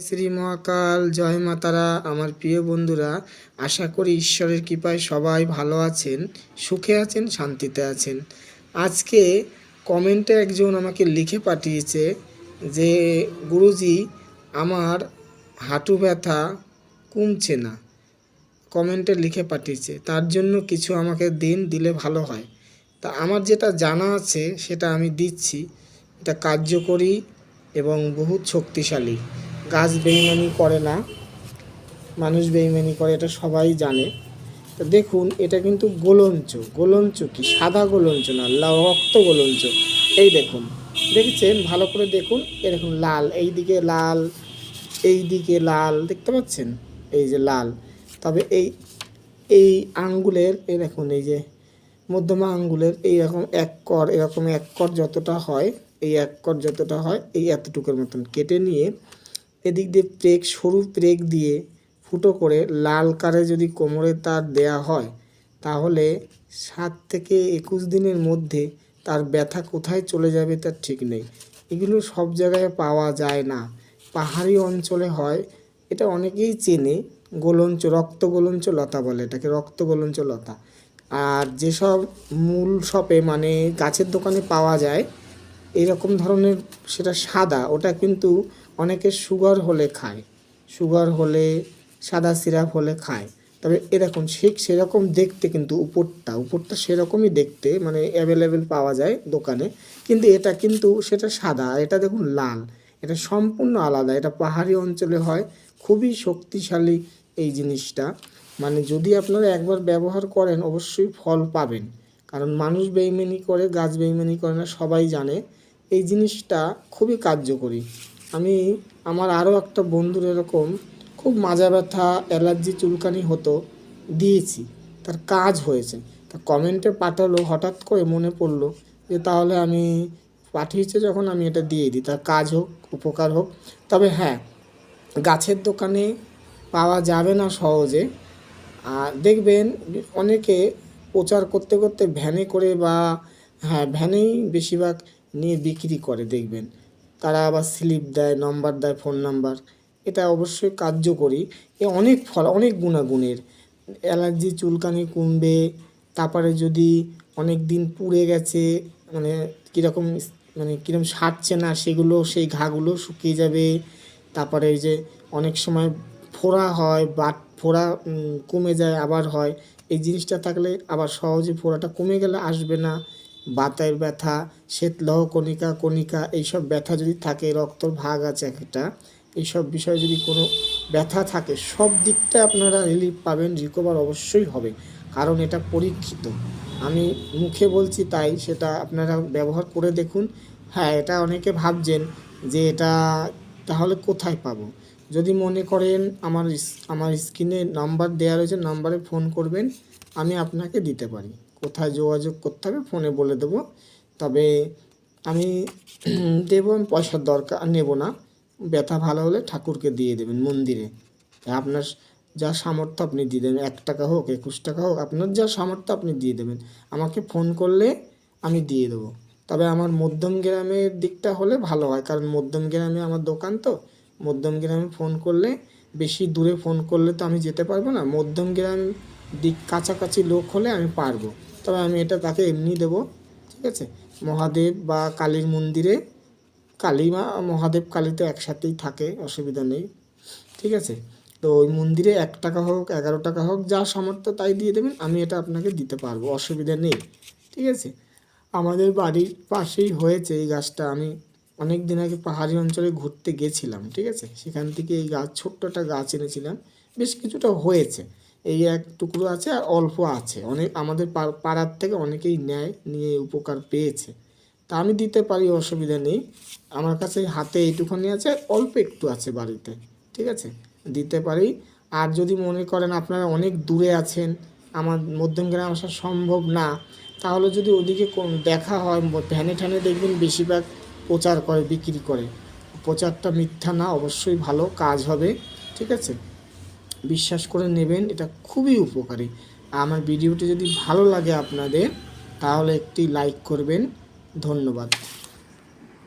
শ্রী মহাকাল, জয় মা তারা। আমার প্রিয় বন্ধুরা, আশা করি ঈশ্বরের কৃপায় সবাই ভালো আছেন, সুখে আছেন, শান্তিতে আছেন। আজকে কমেন্টে একজন আমাকে লিখে পাঠিয়েছে যে গুরুজি, আমার হাঁটু ব্যথা কমছে না। কমেন্টে লিখে পাঠিয়েছে, তার জন্য কিছু আমাকে দিলে ভালো হয়। তা আমার যেটা জানা আছে সেটা আমি দিচ্ছি। এটা কার্যকরী এবং বহুত শক্তিশালী। গাছ বেইমানি করে না, মানুষ বেইমানি করে, এটা সবাই জানে। তো দেখুন, এটা কিন্তু গোলঞ্চ কি সাদা গোলঞ্চ না, রক্ত গোলঞ্চ। এই দেখুন, দেখছেন? ভালো করে দেখুন, এরকম লাল, এই দিকে লাল দেখতে পাচ্ছেন? এই যে লাল। তবে এই আঙ্গুলের, এই দেখুন, এই যে মধ্যমা আঙ্গুলের এরকম এক কর যতটা হয়, এই এতটুকুর মতন কেটে নিয়ে এদিক দিয়ে সরু প্রেক দিয়ে ফুটো করে লাল কারে যদি কোমরে তার দেয়া হয়, তাহলে 7 থেকে 21 দিনের মধ্যে তার ব্যথা কোথায় চলে যাবে তার ঠিক নেই। এগুলো সব জায়গায় পাওয়া যায় না, পাহাড়ি অঞ্চলে হয়। এটা অনেকেই চেনে, রক্ত গোলঞ্চ লতা বলে এটাকে, রক্ত গোলঞ্চ লতা। আর যেসব মূল শপে মানে গাছের দোকানে পাওয়া যায় এরকম ধরনের, সেটা সাদা, ওটা কিন্তু অনেকে সুগার হলে সাদা সিরাপ হলে খায়। তবে এরকম সেরকম দেখতে, কিন্তু উপরটা সেরকমই দেখতে, মানে অ্যাভেলেবেল পাওয়া যায় দোকানে। কিন্তু এটা কিন্তু সেটা সাদা, এটা দেখুন লাল। এটা সম্পূর্ণ আলাদা, এটা পাহাড়ি অঞ্চলে হয়, খুবই শক্তিশালী এই জিনিসটা। মানে যদি আপনারা একবার ব্যবহার করেন অবশ্যই ফল পাবেন। কারণ মানুষ বেইমানি করে, গাছ বেইমানি করে না, সবাই জানে। এই জিনিসটা খুবই কার্যকরী। আমি আমার আরও একটা বন্ধুর এরকম খুব মাজা ব্যথা, অ্যালার্জি, চুলকানি হতো, দিয়েছি, তার কাজ হয়েছে। তা কমেন্টে পাঠালো, হঠাৎ করে মনে পড়লো যে তাহলে আমি পাঠিয়েছে যখন আমি এটা দিয়ে দিই, তার কাজ হোক, উপকার হোক। তবে হ্যাঁ, গাছের দোকানে পাওয়া যাবে না সহজে। আর দেখবেন অনেকে প্রচার করতে করতে ভ্যানে করে, বা ভ্যানেই বেশিরভাগ নিয়ে বিক্রি করে, দেখবেন তারা আবার স্লিপ দেয়, নম্বর দেয়, ফোন নাম্বার। এটা অবশ্যই কার্যকরী। অনেক ফল, অনেক গুণাগুণের। অ্যালার্জি, চুলকানি কমবে। তারপরে যদি অনেক দিন পুড়ে গেছে, মানে কীরকম সারছে না, সেই ঘাগুলো শুকিয়ে যাবে। তারপরে এই যে অনেক সময় ফোড়া হয়, ফোড়া কমে যায়, আবার হয়। এই জিনিসটা থাকলে আবার সহজে ফোড়াটা কমে গেলে আসবে না। বাতের ব্যথা, শ্বেতলহ কণিকা, এইসব ব্যথা যদি থাকে, রক্তর ভাগ আছে একটা, এইসব বিষয়ে যদি কোনো ব্যথা থাকে, সব দিকটা আপনারা রিলিফ পাবেন, রিকভার অবশ্যই হবে। কারণ এটা পরীক্ষিত, আমি মুখে বলছি তাই, সেটা আপনারা ব্যবহার করে দেখুন। হ্যাঁ, এটা অনেকে ভাবছেন যে এটা তাহলে কোথায় পাবো। যদি মনে করেন আমার স্ক্রিনে নাম্বার দেওয়া রয়েছে, নাম্বারে ফোন করবেন, আমি আপনাকে দিতে পারি। কোথায় যোগাযোগ করতে হবে ফোনে বলে দেবো। তবে আমি দেবো, আমি পয়সার দরকার নেব না। ব্যথা ভালো হলে ঠাকুরকে দিয়ে দেবেন মন্দিরে। আপনার যা সামর্থ্য আপনি দিয়ে দেবেন, 1 টাকা হোক, 21 টাকা হোক, আপনার যা সামর্থ্য আপনি দিয়ে দেবেন। আমাকে ফোন করলে আমি দিয়ে দেবো। তবে আমার মধ্যম গ্রামের দিকটা হলে ভালো হয়, কারণ মধ্যম গ্রামে আমার দোকান, তো মধ্যম গ্রামে ফোন করলে, বেশি দূরে ফোন করলে তো আমি যেতে পারবো না। মধ্যম গ্রাম দিক কাছাকাছি লোক হলে আমি পারবো। তবে আমি এটা তাকে এমনি দেবো, ঠিক আছে? মহাদেব বা কালীর মন্দিরে, কালী মা মহাদেব কালী তো একসাথেই থাকে, অসুবিধা নেই, ঠিক আছে? তো ওই মন্দিরে 1 টাকা হোক, 11 টাকা হোক, যা সামর্থ্য তাই দিয়ে দেবেন, আমি এটা আপনাকে দিতে পারবো, অসুবিধা নেই, ঠিক আছে? আমাদের বাড়ির পাশেই হয়েছে এই গাছটা। আমি অনেক দিন আগে পাহাড়ি অঞ্চলে ঘুরতে গেছিলাম, ঠিক আছে? সেখান থেকে এই গাছ, ছোট্ট একটা গাছ এনেছিলাম, বেশ কিছুটা হয়েছে। এই এক টুকরো আছে আর অল্প আছে, অনেক আমাদের পাড়ার থেকে অনেকেই নিয়ে উপকার পেয়েছে। তা আমি দিতে পারি, অসুবিধা নেই। আমার কাছে হাতে এইটুখানি আছে, অল্প একটু আছে বাড়িতে, ঠিক আছে? দিতে পারি। আর যদি মনে করেন আপনারা অনেক দূরে আছেন, আমার মধ্যমগ্রাম আসা সম্ভব না, তাহলে যদি ওদিকে দেখা হয়, ভ্যানে ঠ্যানে দেখবেন বেশিরভাগ প্রচার করে, বিক্রি করে। প্রচারটা মিথ্যা না, অবশ্যই ভালো কাজ হবে, ঠিক আছে? বিশ্বাস করে নেবেন, এটা খুবই উপকারী। আমার ভিডিওটি যদি ভালো লাগে আপনাদের, তাহলে একটি লাইক করবেন। ধন্যবাদ।